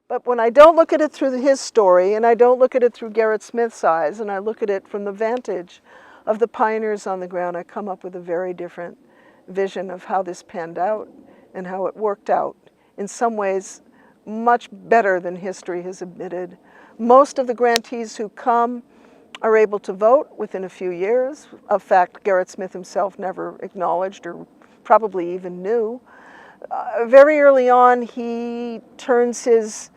But when I don't look at it through his story, and I don't look at it through Gerritt Smith's eyes, and I look at it from the vantage of the pioneers on the ground, I come up with a very different vision of how this panned out and how it worked out. In some ways, much better than history has admitted. Most of the grantees who come are able to vote within a few years, a fact Gerritt Smith himself never acknowledged or probably even knew. Very early on, he turns his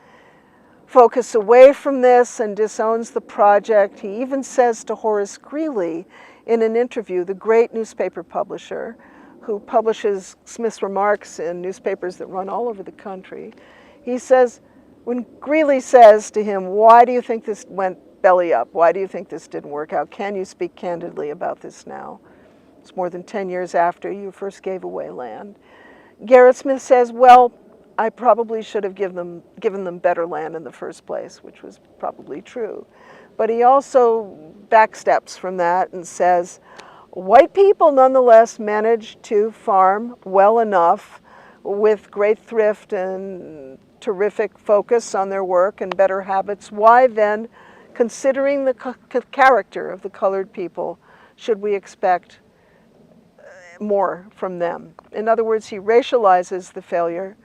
focus away from this and disowns the project. He even says to Horace Greeley in an interview, the great newspaper publisher who publishes Smith's remarks in newspapers that run all over the country, he says, when Greeley says to him, why do you think this went belly up? Why do you think this didn't work out? Can you speak candidly about this now? It's more than 10 years after you first gave away land. Gerritt Smith says, well, I probably should have given them better land in the first place, which was probably true. But he also backsteps from that and says, white people nonetheless managed to farm well enough with great thrift and terrific focus on their work and better habits. Why then, considering the character of the colored people, should we expect more from them? In other words, he racializes the failure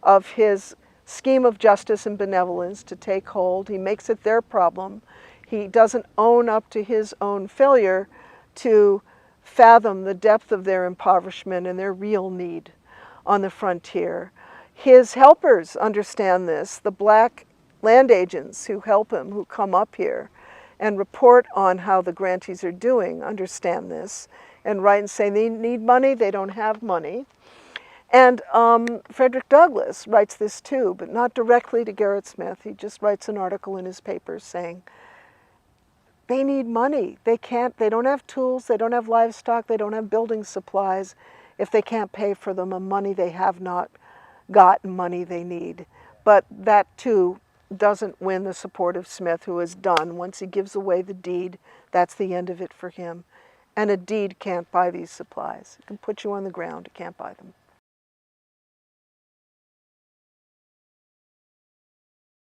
of his scheme of justice and benevolence to take hold. He makes it their problem. He doesn't own up to his own failure to fathom the depth of their impoverishment and their real need on the frontier. His helpers understand this. The black land agents who help him, who come up here and report on how the grantees are doing, understand this and write and say they need money, they don't have money. And Frederick Douglass writes this too, but not directly to Gerritt Smith. He just writes an article in his paper saying, they need money. They don't have tools, they don't have livestock, they don't have building supplies if they can't pay for them, and money they have not got, money they need. But that too doesn't win the support of Smith, who is done. Once he gives away the deed, that's the end of it for him. And a deed can't buy these supplies. It can put you on the ground, it can't buy them.